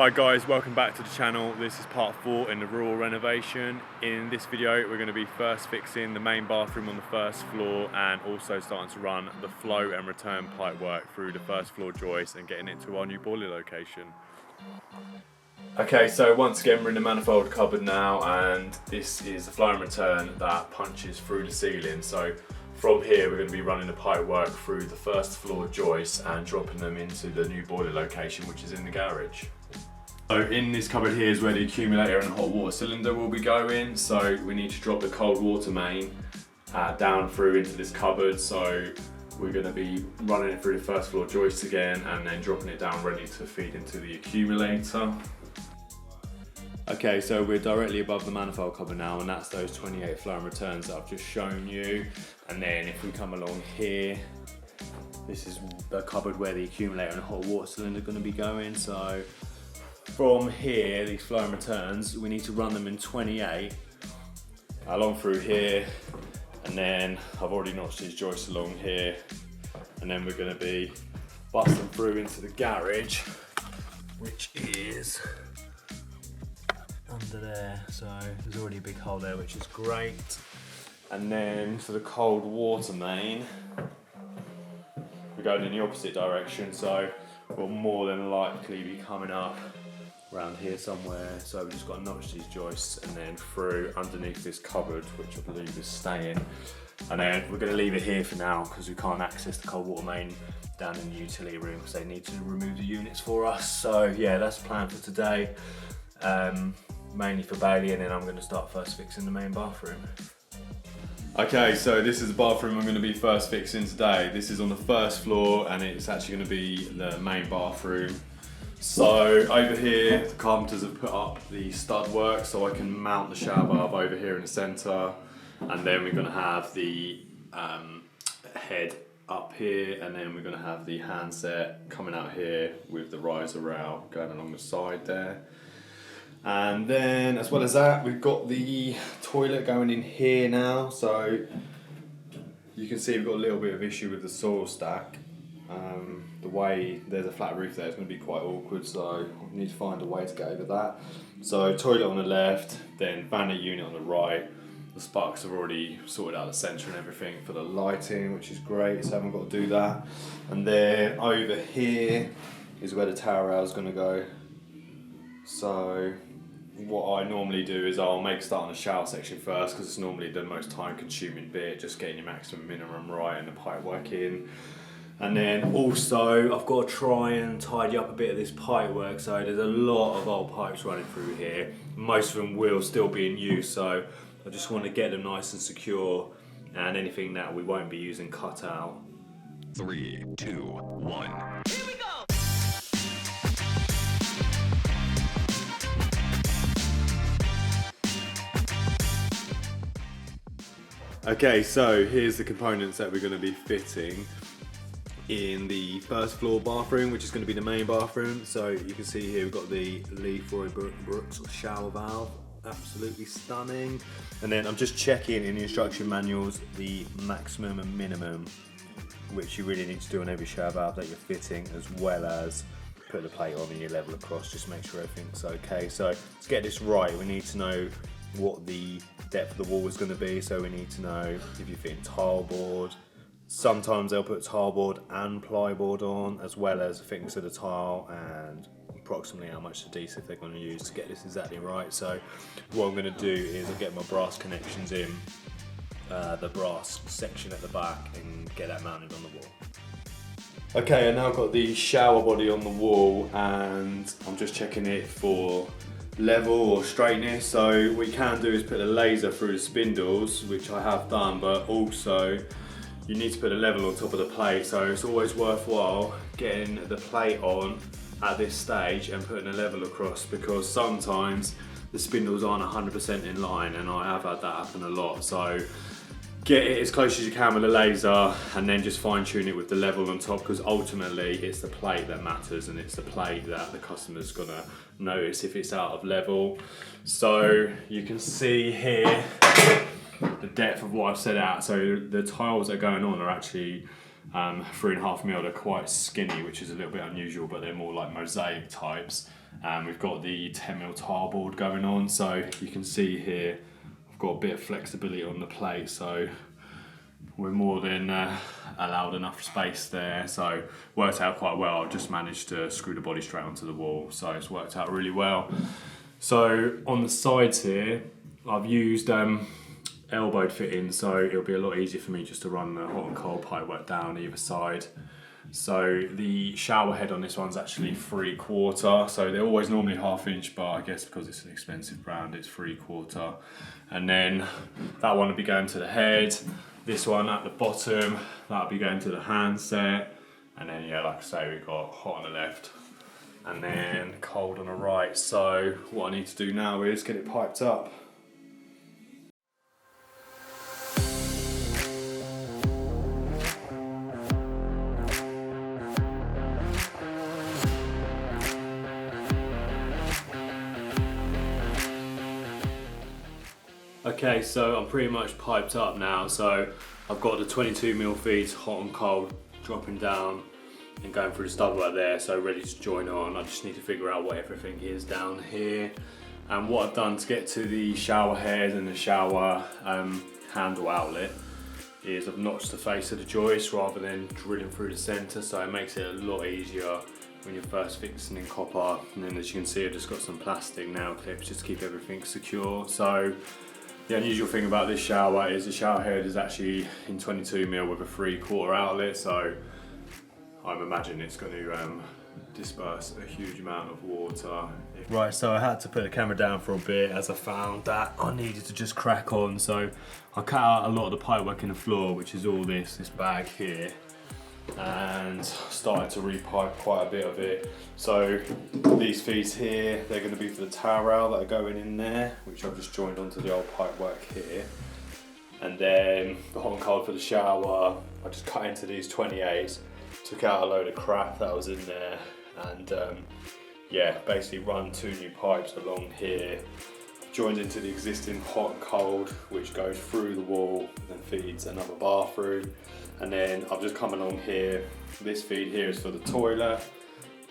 Hi guys, welcome back to the channel. This is part 4 in the rural renovation. In this video we're going to be first fixing the main bathroom on the first floor and also starting to run the flow and return pipe work through the first floor joist and getting it to our new boiler location. Okay, so once again we're in the manifold cupboard now, and this is the flow and return that punches through the ceiling. So from here we're going to be running the pipe work through the first floor joists and dropping them into the new boiler location, which is in the garage. So in this cupboard here is where the accumulator and hot water cylinder will be going. So we need to drop the cold water main down through into this cupboard. So we're going to be running it through the first floor joist again and then dropping it down ready to feed into the accumulator. Okay, so we're directly above the manifold cupboard now, and that's those 28 flow and returns that I've just shown you. And then if we come along here, this is the cupboard where the accumulator and hot water cylinder are going to be going. So from here, these flow and returns, we need to run them in 28 along through here, and then I've already notched these joists along here, and then we're going to be busting through into the garage, which is under there. So there's already a big hole there, which is great. And then for the cold water main, we're going in the opposite direction, so we'll more than likely be coming up around here somewhere. So we've just got to notch these joists and then through underneath this cupboard, which I believe is staying. And then we're going to leave it here for now because we can't access the cold water main down in the utility room because they need to remove the units for us. So yeah, that's the plan for today. Mainly for Bailey, and then I'm going to start first fixing the main bathroom. Okay, so this is the bathroom I'm going to be first fixing today. This is on the first floor and it's actually going to be the main bathroom. So over here, the carpenters have put up the stud work so I can mount the shower valve over here in the centre, and then we're going to have the head up here, and then we're going to have the handset coming out here with the riser rail going along the side there. And then as well as that, we've got the toilet going in here now. So you can see we've got a little bit of issue with the soil stack. The way there's a flat roof there, it's going to be quite awkward, so we need to find a way to get over that. So toilet on the left, then vanity unit on the right. The sparks have already sorted out the centre and everything for the lighting, which is great, so I haven't got to do that. And then over here is where the towel rail is going to go. So what I normally do is I'll make start on the shower section first because it's normally the most time consuming bit, just getting your maximum minimum right and the pipe work in. And then also I've got to try and tidy up a bit of this pipe work. So there's a lot of old pipes running through here. Most of them will still be in use, so I just want to get them nice and secure, and anything that we won't be using cut out. 3, 2, 1. Here we go! Okay, so here's the components that we're going to be fitting in the first floor bathroom, which is going to be the main bathroom. So you can see here we've got the Lefroy Brooks shower valve, absolutely stunning. And then I'm just checking in the instruction manuals the maximum and minimum, which you really need to do on every shower valve that you're fitting, as well as put the plate on and your level across, just make sure everything's okay. So to get this right, we need to know what the depth of the wall is going to be. So we need to know if you're fitting tile board. Sometimes they'll put tile board and plyboard on, as well as the thickness of the tile and approximately how much adhesive they're going to use to get this exactly right. So what I'm going to do is I'll get my brass connections in the brass section at the back and get that mounted on the wall. Okay, and now I've got the shower body on the wall and I'm just checking it for level or straightness. So what you can do is put a laser through the spindles, which I have done, but also you need to put a level on top of the plate. So it's always worthwhile getting the plate on at this stage and putting a level across, because sometimes the spindles aren't 100% in line, and I have had that happen a lot. So get it as close as you can with a laser and then just fine tune it with the level on top, because ultimately it's the plate that matters, and it's the plate that the customer's gonna notice if it's out of level. So you can see here the depth of what I've set out. So the tiles that are going on are actually 3.5mm. They're quite skinny, which is a little bit unusual, but they're more like mosaic types. We've got the 10mm tar board going on, so you can see here I've got a bit of flexibility on the plate, so we're more than allowed enough space there, so worked out quite well. I've just managed to screw the body straight onto the wall, so it's worked out really well. So on the sides here, I've used elbowed fitting, so it'll be a lot easier for me just to run the hot and cold pipework down either side. So the shower head on this one's actually 3/4, so they're always normally 1/2 inch, but I guess because it's an expensive brand, it's 3/4. And then that one will be going to the head. This one at the bottom, that'll be going to the handset. And then yeah, like I say, we've got hot on the left and then cold on the right. So what I need to do now is get it piped up. Okay, so I'm pretty much piped up now, so I've got the 22mm feeds hot and cold dropping down and going through the stubble right there, so ready to join on. I just need to figure out what everything is down here. And what I've done to get to the shower head and the shower handle outlet is I've notched the face of the joist rather than drilling through the centre, so it makes it a lot easier when you're first fixing in copper. And then as you can see, I've just got some plastic nail clips just to keep everything secure. So the unusual thing about this shower is the shower head is actually in 22mm with a 3/4 outlet, so I'm imagining it's going to disperse a huge amount of water. Right, so I had to put the camera down for a bit as I found that I needed to just crack on. So I cut out a lot of the pipework in the floor, which is all this bag here, and started to repipe quite a bit of it. So these feeds here, they're going to be for the tower rail that are going in there, which I've just joined onto the old pipework here. And then the hot and cold for the shower, I just cut into these 28s, took out a load of crap that was in there, and yeah, basically run 2 new pipes along here, joined into the existing hot and cold, which goes through the wall and feeds another bathroom. And then I've just come along here, this feed here is for the toilet,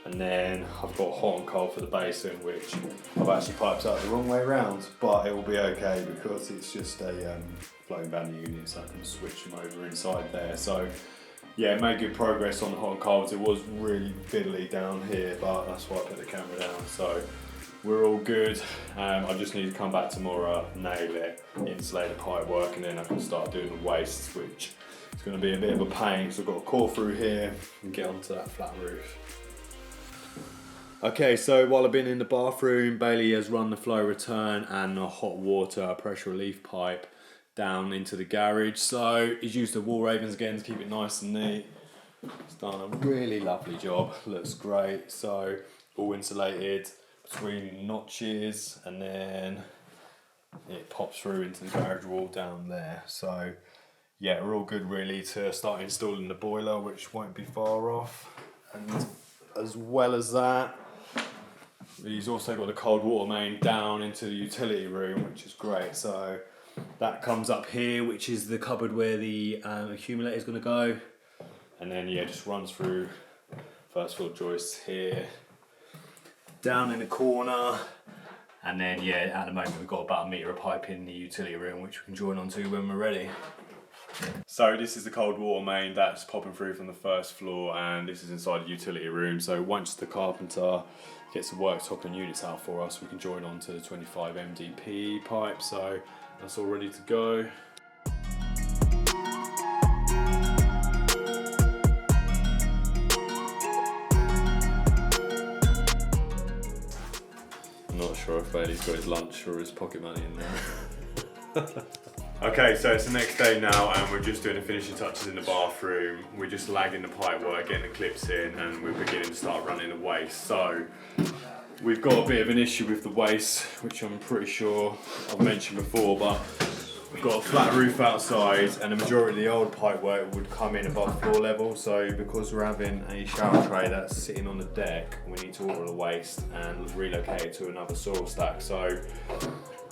and then I've got hot and cold for the basin, which I've actually piped up the wrong way around, but it will be okay because it's just a floating valley unit, so I can switch them over inside there. So yeah, made good progress on the hot and colds. It was really fiddly down here, but that's why I put the camera down. So we're all good. I just need to come back tomorrow, nail it, insulate the pipe work, and then I can start doing the wastes, which is going to be a bit of a pain. So I've got to core through here and get onto that flat roof. Okay, so while I've been in the bathroom, Bailey has run the flow return and a hot water pressure relief pipe down into the garage. So he's used the wall ravens again to keep it nice and neat. He's done a really lovely job, looks great. So all insulated between notches, and then it pops through into the garage wall down there. So yeah, we're all good really to start installing the boiler, which won't be far off. And as well as that, he's also got the cold water main down into the utility room, which is great. So that comes up here, which is the cupboard where the accumulator is going to go. And then yeah, just runs through first floor joists here, down in the corner. And then yeah, at the moment we've got about 1 metre of pipe in the utility room, which we can join onto when we're ready. So this is the cold water main that's popping through from the first floor, and this is inside the utility room. So once the carpenter gets the worktop and units out for us, we can join onto the 25 MDP pipe. So that's all ready to go. I'm not sure if Bailey's got his lunch or his pocket money in there. Okay, so it's the next day now, and we're just doing the finishing touches in the bathroom. We're just lagging the pipe work, getting the clips in, and we're beginning to start running the waste. So we've got a bit of an issue with the waste, which I'm pretty sure I've mentioned before, but we've got a flat roof outside, and the majority of the old pipe work would come in above floor level. So because we're having a shower tray that's sitting on the deck, we need to order the waste and relocate it to another soil stack. So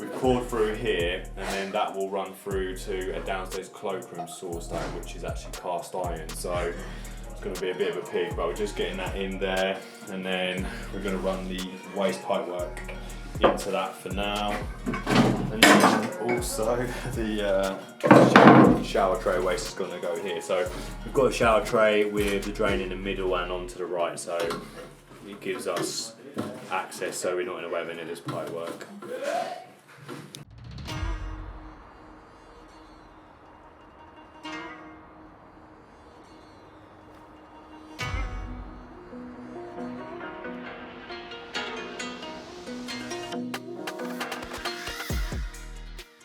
we've cored through here, and then that will run through to a downstairs cloakroom saw stone, which is actually cast iron. So it's going to be a bit of a pig, but we're just getting that in there, and then we're going to run the waste pipe work into that for now. And then also the shower tray waste is going to go here. So we've got a shower tray with the drain in the middle and onto the right, so it gives us access so we're not in the way of any of this pipe work.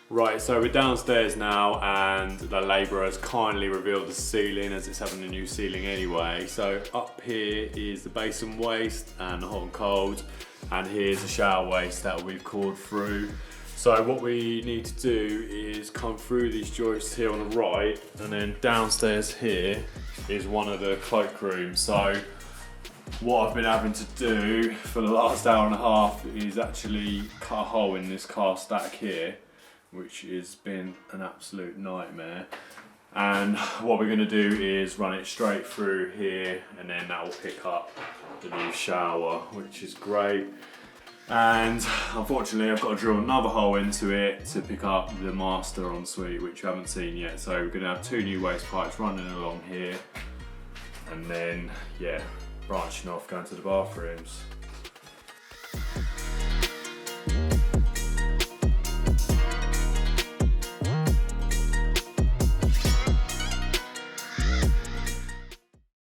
Right, so we're downstairs now, and the labourer has kindly revealed the ceiling, as it's having a new ceiling anyway. So up here is the basin waste and the hot and cold, and here's the shower waste that we've cored through. So what we need to do is come through these joists here on the right, and then downstairs here is one of the cloakrooms. So what I've been having to do for the last hour and a half is actually cut a hole in this car stack here, which has been an absolute nightmare. And what we're going to do is run it straight through here, and then that will pick up the new shower, which is great. And unfortunately I've got to drill another hole into it to pick up the master ensuite, which you haven't seen yet. So we're going to have 2 new waste pipes running along here, and then yeah, branching off going to the bathrooms.